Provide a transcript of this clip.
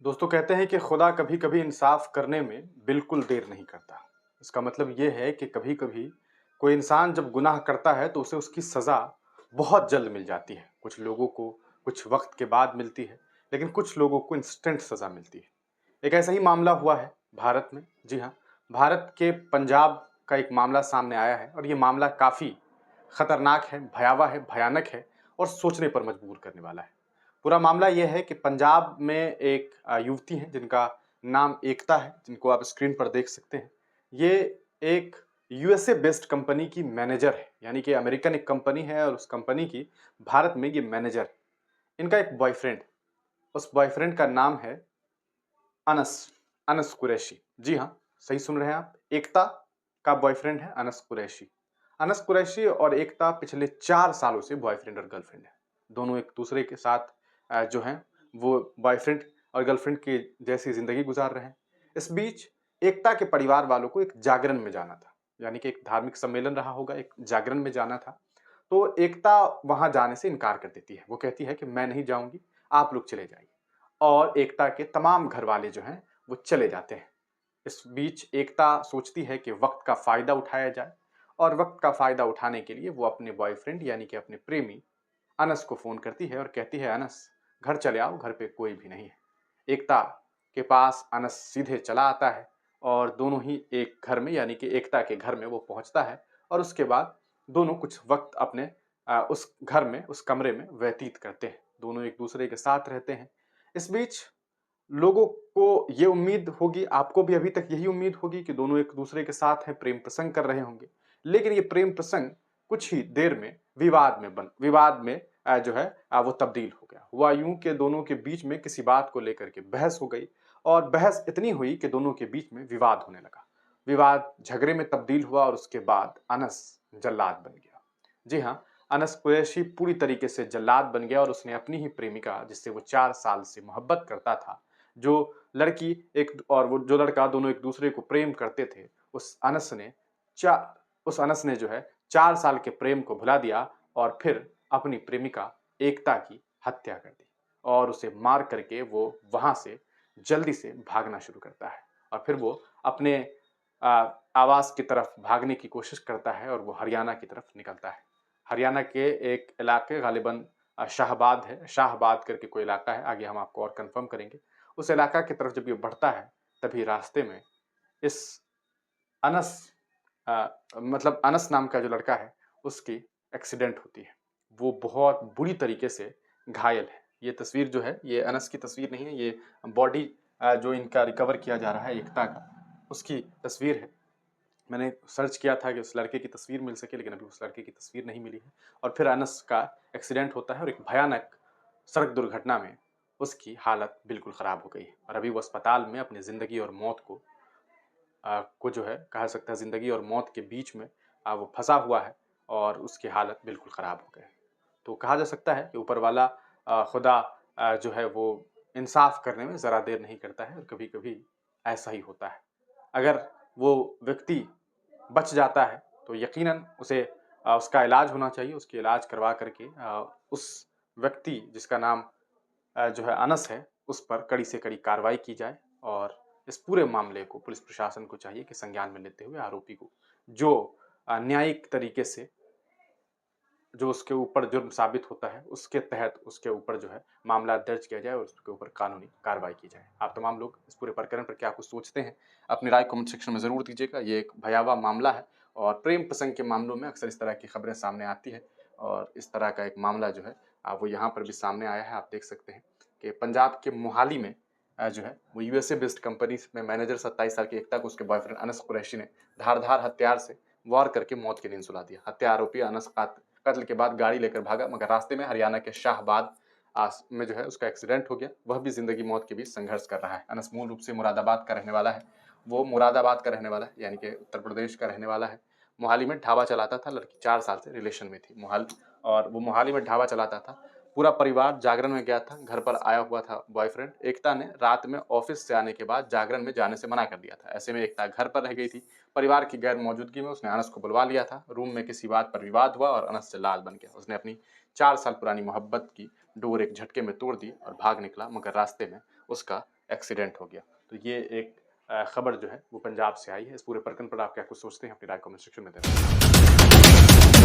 दोस्तों कहते हैं कि खुदा कभी-कभी इंसाफ करने में बिल्कुल देर नहीं करता। इसका मतलब ये है कि कभी-कभी कोई इंसान जब गुनाह करता है तो उसे उसकी सज़ा बहुत जल्द मिल जाती है। कुछ लोगों को कुछ वक़्त के बाद मिलती है, लेकिन कुछ लोगों को इंस्टेंट सज़ा मिलती है। एक ऐसा ही मामला हुआ है भारत में। जी हाँ, भारत के पंजाब का एक मामला सामने आया है और ये मामला काफ़ी खतरनाक है, भयावह है, भयानक है और सोचने पर मजबूर करने वाला है। पूरा मामला ये है कि पंजाब में एक युवती हैं जिनका नाम एकता है, जिनको आप स्क्रीन पर देख सकते हैं। ये एक यूएसए बेस्ड कंपनी की मैनेजर है, यानी कि अमेरिकन एक कंपनी है और उस कंपनी की भारत में ये मैनेजर है। इनका एक बॉयफ्रेंड, उस बॉयफ्रेंड का नाम है अनस, अनस कुरैशी। जी हाँ, सही सुन रहे हैं आप। एकता का बॉयफ्रेंड है अनस कुरैशी। अनस कुरैशी और एकता पिछले 4 सालों से बॉयफ्रेंड और गर्लफ्रेंड हैं। दोनों एक-दूसरे के साथ जो हैं वो बॉयफ्रेंड और गर्लफ्रेंड के जैसी ज़िंदगी गुज़ार रहे हैं। इस बीच एकता के परिवार वालों को एक जागरण में जाना था, यानी कि एक धार्मिक सम्मेलन रहा होगा, एक जागरण में जाना था। तो एकता वहाँ जाने से इनकार कर देती है। वो कहती है कि मैं नहीं जाऊँगी, आप लोग चले जाइए। और एकता के तमाम घरवाले जो हैं, वो चले जाते हैं। इस बीच एकता सोचती है कि वक़्त का फ़ायदा उठाया जाए और वक़्त का फ़ायदा उठाने के लिए वो अपने बॉयफ्रेंड यानी कि अपने प्रेमी अनस को फ़ोन करती है और कहती है, "अनस, घर चले आओ, घर पे कोई भी नहीं है।" एकता के पास अनस सीधे चला आता है और दोनों ही एक घर में यानी कि एकता के घर में वो पहुँचता है और उसके बाद दोनों कुछ वक़्त अपने उस घर में, उस कमरे में व्यतीत करते हैं। दोनों एक-दूसरे के साथ रहते हैं। इस बीच लोगों को ये उम्मीद होगी, आपको भी अभी तक यही उम्मीद होगी कि दोनों एक-दूसरे के साथ हैं, प्रेम प्रसंग कर रहे होंगे। लेकिन ये प्रेम प्रसंग कुछ ही देर में विवाद में जो है वो तब्दील हो गया। हुआ यूँ कि दोनों के बीच में किसी बात को लेकर के बहस हो गई और बहस इतनी हुई कि दोनों के बीच में विवाद होने लगा। विवाद झगड़े में तब्दील हुआ और उसके बाद अनस जल्लाद बन गया। जी हाँ, अनस कुरैशी पूरी तरीके से जल्लाद बन गया और उसने अपनी ही प्रेमिका जिससे वो 4 साल से मोहब्बत करता था, जो लड़की एक और वो जो लड़का दोनों एक-दूसरे को प्रेम करते थे, चा उस अनस ने जो है 4 साल के प्रेम को भुला दिया और फिर अपनी प्रेमिका एकता की हत्या कर दी और उसे मार करके वो वहाँ से जल्दी से भागना शुरू करता है और फिर वो अपने अ, आवास की तरफ भागने की कोशिश करता है और वो हरियाणा की तरफ निकलता है। हरियाणा के एक इलाके गालिबन शाहबाद है, शाहबाद करके कोई इलाका है, आगे हम आपको और कन्फर्म करेंगे। उस इलाका की तरफ जब ये बढ़ता है, तभी रास्ते में इस अनस मतलब अनस नाम का जो लड़का है, उसकी एक्सीडेंट होती है। वो बहुत बुरी तरीके से घायल है। ये तस्वीर जो है, ये अनस की तस्वीर नहीं है, ये बॉडी जो इनका रिकवर किया जा रहा है एकता का, उसकी तस्वीर है। मैंने सर्च किया था कि उस लड़के की तस्वीर मिल सके, लेकिन अभी उस लड़के की तस्वीर नहीं मिली है और फिर अनस का एक्सीडेंट होता है और एक भयानक सड़क दुर्घटना में उसकी हालत बिल्कुल ख़राब हो गई है और अभी वो अस्पताल में अपनी ज़िंदगी और मौत को जो है कहा सकता है ज़िंदगी और मौत के बीच में वो फँसा हुआ है और उसकी हालत बिल्कुल ख़राब हो गई है। तो कहा जा सकता है कि ऊपर वाला खुदा जो है वो इंसाफ़ करने में ज़रा देर नहीं करता है और कभी-कभी ऐसा ही होता है। अगर वो व्यक्ति बच जाता है, तो यकीनन उसे उसका इलाज होना चाहिए, उसकी इलाज करवा कर के उस व्यक्ति जिसका नाम जो है अनस है, उस पर कड़ी से कड़ी कार्रवाई की जाए और इस पूरे मामले को पुलिस प्रशासन को चाहिए कि संज्ञान में लेते हुए आरोपी को जो न्यायिक तरीके से जो उसके ऊपर जुर्म साबित होता है, उसके तहत उसके ऊपर जो है मामला दर्ज किया जाए और उसके ऊपर कानूनी कार्रवाई की जाए। आप तमाम लोग इस पूरे प्रकरण पर क्या कुछ सोचते हैं? अपनी राय कमेंट सेक्शन में ज़रूर दीजिएगा। ये एक भयावह मामला है और प्रेम प्रसंग के मामलों में अक्सर इस तरह की खबरें सामने आती है और इस तरह का एक मामला जो है वो यहाँ पर भी सामने आया है। आप देख सकते हैं कि पंजाब के मोहाली में जो है वो यूएसए बेस्ड कंपनी में मैनेजर 27 साल की एकता को उसके बॉयफ्रेंड अनस कुरैशी ने धारदार हथियार से वार करके मौत की नींद सुला दिया। हत्या आरोपी अनस कत्ल के बाद गाड़ी लेकर भागा मगर रास्ते में हरियाणा के शाहबाद में जो है उसका एक्सीडेंट हो गया। वह भी ज़िंदगी मौत के बीच संघर्ष कर रहा है। अनस मूल रूप से मुरादाबाद का रहने वाला है। वो मुरादाबाद का रहने वाला है यानी कि उत्तर प्रदेश का रहने वाला है। मोहाली में ढाबा चलाता था, लड़की 4 साल से रिलेशन में थी और वो मोहाली में ढाबा चलाता था। पूरा परिवार जागरण में गया था, घर पर आया हुआ था बॉयफ्रेंड। एकता ने रात में ऑफ़िस से आने के बाद जागरण में जाने से मना कर दिया था। ऐसे में एकता घर पर रह गई थी। परिवार की गैर मौजूदगी में उसने अनस को बुलवा लिया था। रूम में किसी बात पर विवाद हुआ और अनस जल्लाद बन गया। उसने अपनी 4 साल पुरानी मोहब्बत की डोर एक झटके में तोड़ दी और भाग निकला मगर रास्ते में उसका एक्सीडेंट हो गया। तो ये एक खबर जो है वो पंजाब से आई है। इस पूरे प्रकरण पर आप क्या कुछ सोचते हैं? अपनी राय कमेंट सेक्शन में दें।